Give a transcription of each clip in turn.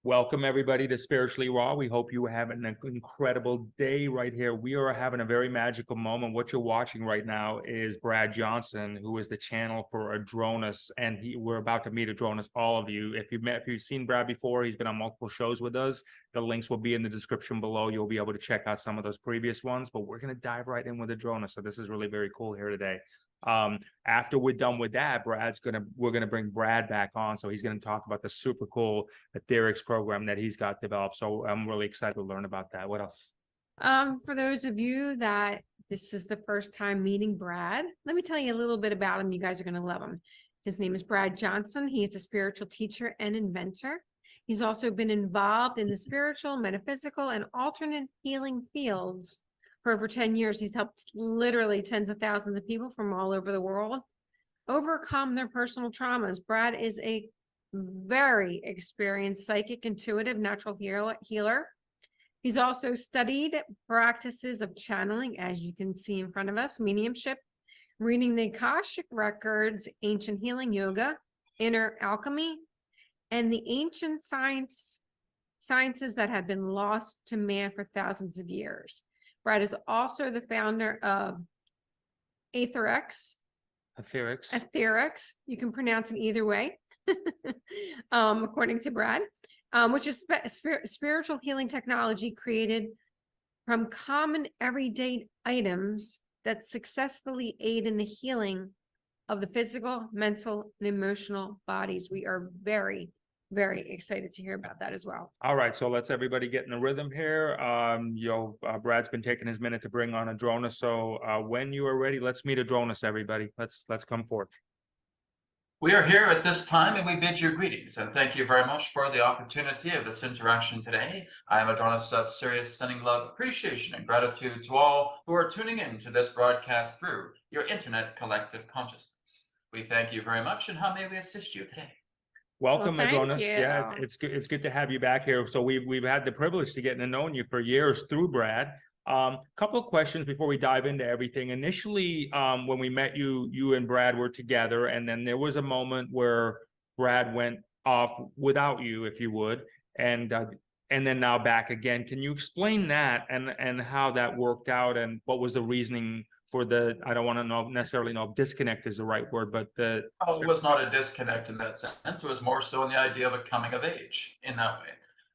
Welcome everybody to Spiritually Raw. We hope you are having an incredible day right here. We are having a very magical moment. What you're watching right now is Brad Johnson, who is the channel for Adronis, and we're about to meet Adronis. All of you, if you've seen Brad before, he's been on multiple shows with us. The links will be in the description below. You'll be able to check out some of those previous ones. But we're going to dive right in with Adronis. So this is really very cool here today. After we're done with that, we're gonna bring Brad back on, so he's gonna talk about the super cool etherics program that he's got developed. So I'm really excited to learn about that. What else? For those of you that this is the first time meeting Brad, let me tell you a little bit about him. You guys are gonna love him. His name is Brad Johnson. He is a spiritual teacher and inventor. He's also been involved in the spiritual, metaphysical, and alternate healing fields for over 10 years. He's helped literally tens of thousands of people from all over the world overcome their personal traumas. Brad is a very experienced psychic, intuitive, natural healer. He's also studied practices of channeling, as you can see in front of us, mediumship, reading the Akashic records, ancient healing yoga, inner alchemy, and the ancient sciences that have been lost to man for thousands of years. Brad is also the founder of ANTARCICA. ANTARCICA. You can pronounce it either way, according to Brad, which is spiritual healing technology created from common everyday items that successfully aid in the healing of the physical, mental, and emotional bodies. We are very, very excited to hear about that as well. All right, so let's everybody get in the rhythm here. Brad's been taking his minute to bring on Adronis. So when you are ready, let's meet Adronis, everybody. Let's come forth. We are here at this time and we bid you greetings and thank you very much for the opportunity of this interaction today. I am Adronis of Sirius, sending love, appreciation, and gratitude to all who are tuning in to this broadcast through your internet collective consciousness. We thank you very much, and how may we assist you today? Welcome, Adronis. Yeah, it's good. It's good to have you back here. So we've had the privilege to get to know you for years through Brad. Couple of questions before we dive into everything. Initially, when we met you and Brad were together, and then there was a moment where Brad went off without you, if you would, and then now back again. Can you explain that and how that worked out, and what was the reasoning for I don't want to necessarily know if disconnect is the right word, but it was not a disconnect in that sense. It was more so in the idea of a coming of age in that way.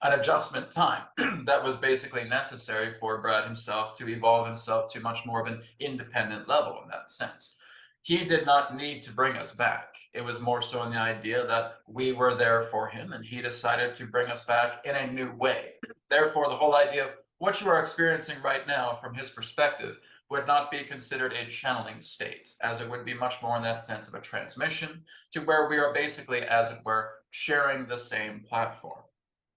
An adjustment time that was basically necessary for Brad himself to evolve himself to much more of an independent level in that sense. He did not need to bring us back. It was more so in the idea that we were there for him, and he decided to bring us back in a new way. Therefore, the whole idea of what you are experiencing right now from his perspective would not be considered a channeling state, as it would be much more in that sense of a transmission to where we are basically, as it were, sharing the same platform.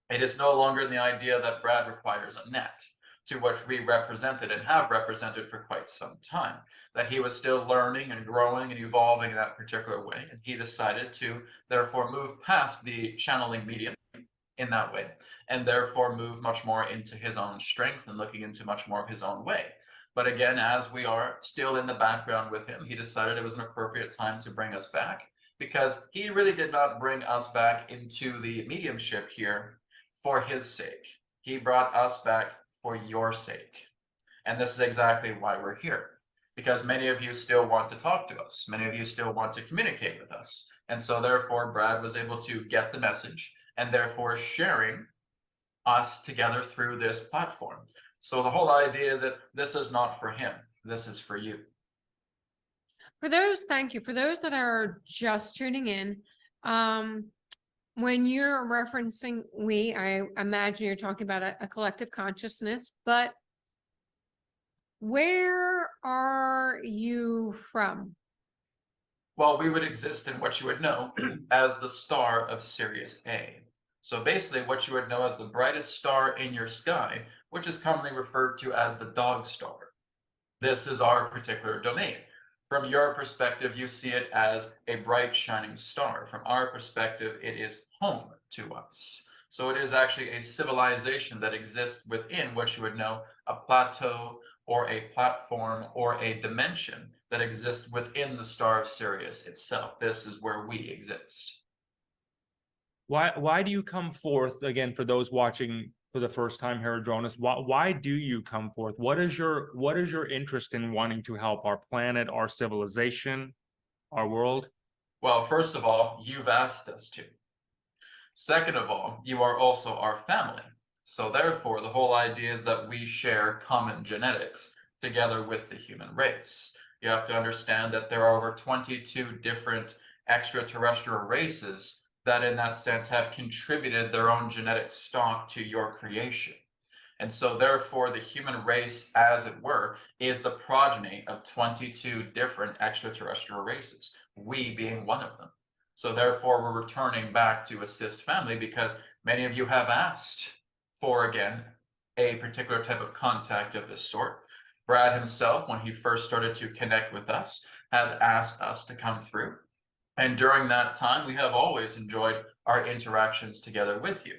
It is no longer the idea that Brad requires a net, to which we represented and have represented for quite some time, that he was still learning and growing and evolving in that particular way, and he decided to therefore move past the channeling medium in that way, and therefore move much more into his own strength and looking into much more of his own way. But again, as we are still in the background with him, he decided it was an appropriate time to bring us back, because he really did not bring us back into the mediumship here for his sake. He brought us back for your sake. And this is exactly why we're here, because many of you still want to talk to us. Many of you still want to communicate with us. And so therefore, Brad was able to get the message and therefore sharing us together through this platform. So the whole idea is that this is not for him. This is for you. Thank you. For those that are just tuning in, when you're referencing we, I imagine you're talking about a collective consciousness, but where are you from? Well, we would exist in what you would know as the star of Sirius A. So basically what you would know as the brightest star in your sky, which is commonly referred to as the dog star. This is our particular domain. From your perspective, you see it as a bright shining star. From our perspective, it is home to us. So it is actually a civilization that exists within what you would know a plateau or a platform or a dimension that exists within the star of Sirius itself. This is where we exist. Why do you come forth again for those watching for the first time here, Adronis? Why do you come forth? What is your interest in wanting to help our planet, our civilization, our world? Well, first of all, you've asked us to. Second of all, you are also our family. So therefore, the whole idea is that we share common genetics together with the human race. You have to understand that there are over 22 different extraterrestrial races that in that sense have contributed their own genetic stock to your creation. And so therefore, the human race, as it were, is the progeny of 22 different extraterrestrial races, we being one of them. So therefore, we're returning back to assist family because many of you have asked for, again, a particular type of contact of this sort. Brad himself, when he first started to connect with us, has asked us to come through. And during that time, we have always enjoyed our interactions together with you.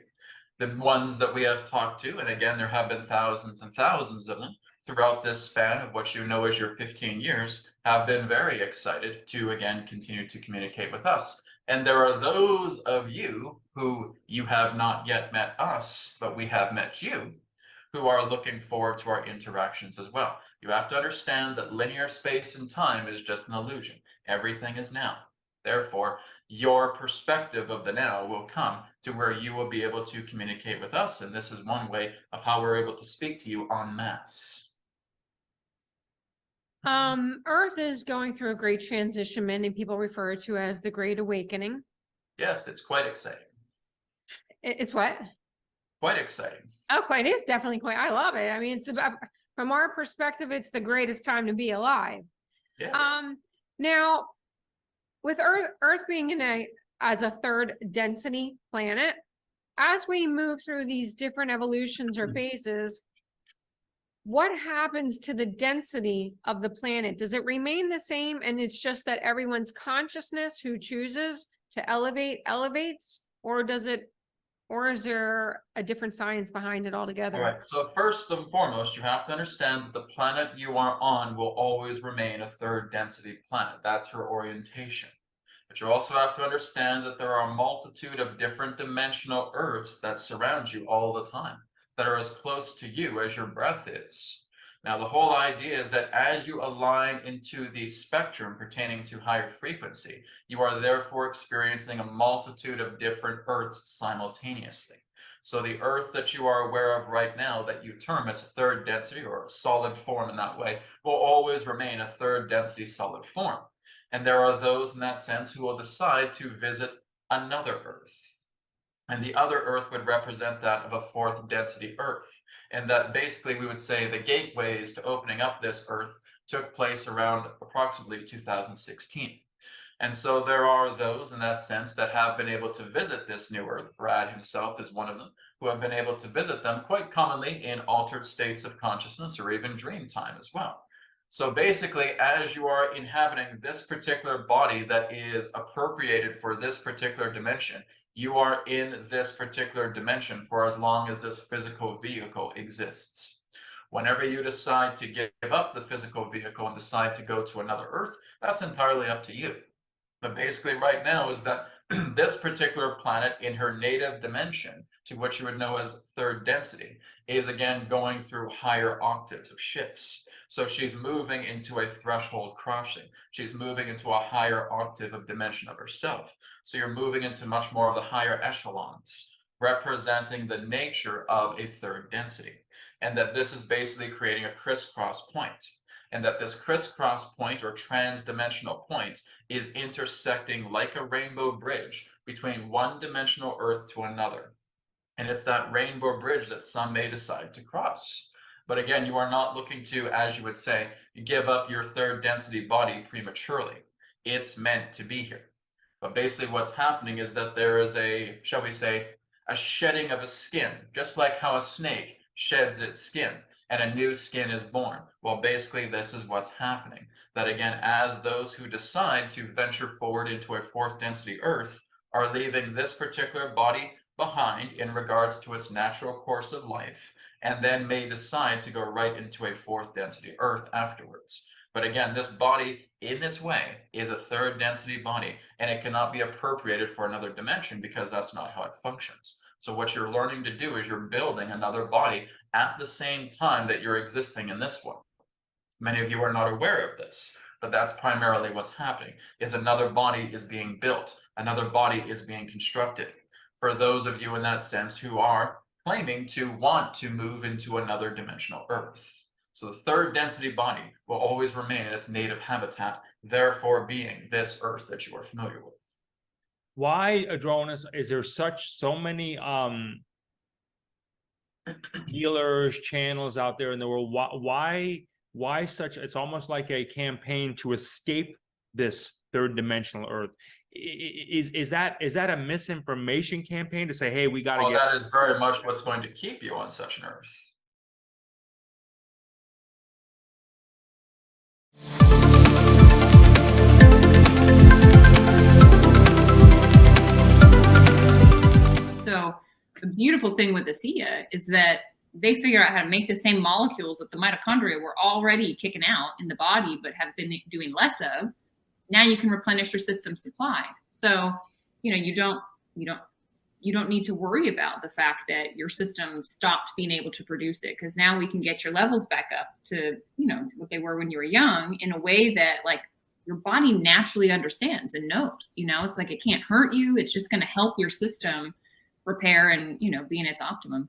The ones that we have talked to, and again, there have been thousands and thousands of them throughout this span of what you know as your 15 years, have been very excited to, again, continue to communicate with us. And there are those of you who you have not yet met us, but we have met you, who are looking forward to our interactions as well. You have to understand that linear space and time is just an illusion. Everything is now. Therefore, your perspective of the now will come to where you will be able to communicate with us. And this is one way of how we're able to speak to you en masse. Earth is going through a great transition, many people refer to as the Great Awakening. Yes, it's quite exciting. It's what? Quite exciting. Oh, quite, it is definitely quite, I love it. I mean, it's about, from our perspective, it's the greatest time to be alive. Yes. Now, with Earth being as a third density planet, as we move through these different evolutions or phases, what happens to the density of the planet? Does it remain the same and it's just that everyone's consciousness who chooses to elevate elevates, or is there a different science behind it altogether? All right, so first and foremost, you have to understand that the planet you are on will always remain a third density planet. That's her orientation. But you also have to understand that there are a multitude of different dimensional Earths that surround you all the time, that are as close to you as your breath is. Now, the whole idea is that as you align into the spectrum pertaining to higher frequency, you are therefore experiencing a multitude of different Earths simultaneously. So the Earth that you are aware of right now, that you term as a third density or a solid form in that way, will always remain a third density solid form. And there are those in that sense who will decide to visit another Earth. And the other Earth would represent that of a fourth density Earth. And that basically we would say the gateways to opening up this Earth took place around approximately 2016. And so there are those in that sense that have been able to visit this new Earth. Brad himself is one of them, who have been able to visit them quite commonly in altered states of consciousness or even dream time as well. So basically, as you are inhabiting this particular body that is appropriated for this particular dimension, you are in this particular dimension for as long as this physical vehicle exists. Whenever you decide to give up the physical vehicle and decide to go to another Earth, that's entirely up to you. But basically right now is that this particular planet in her native dimension, to what you would know as third density, is again going through higher octaves of shifts. So she's moving into a threshold crossing. She's moving into a higher octave of dimension of herself. So you're moving into much more of the higher echelons, representing the nature of a third density. And that this is basically creating a crisscross point. And that this crisscross point or trans-dimensional point is intersecting like a rainbow bridge between one dimensional Earth to another. And it's that rainbow bridge that some may decide to cross. But again, you are not looking to, as you would say, give up your third density body prematurely. It's meant to be here. But basically what's happening is that there is a, shall we say, a shedding of a skin, just like how a snake sheds its skin and a new skin is born. Well, basically this is what's happening. That again, as those who decide to venture forward into a fourth density Earth are leaving this particular body behind in regards to its natural course of life, and then may decide to go right into a fourth density Earth afterwards. But again, this body in this way is a third density body, and it cannot be appropriated for another dimension because that's not how it functions. So what you're learning to do is you're building another body at the same time that you're existing in this one. Many of you are not aware of this, but that's primarily what's happening, is another body is being built, another body is being constructed. For those of you in that sense who are claiming to want to move into another dimensional Earth. So the third density body will always remain in its native habitat, therefore being this Earth that you are familiar with. Why, Adronis, is there so many healers, channels out there in the world? Why such? It's almost like a campaign to escape this third dimensional Earth. Is that a misinformation campaign to say, hey, we got to Well, get? that is very much what's going to keep you on such an Earth. So the beautiful thing with ASEA is that they figure out how to make the same molecules that the mitochondria were already kicking out in the body, but have been doing less of. Now you can replenish your system supply. So, you know, you don't need to worry about the fact that your system stopped being able to produce it, because now we can get your levels back up to, you know, what they were when you were young, in a way that like your body naturally understands and knows. You know, it's like it can't hurt you. It's just going to help your system repair and, you know, be in its optimum.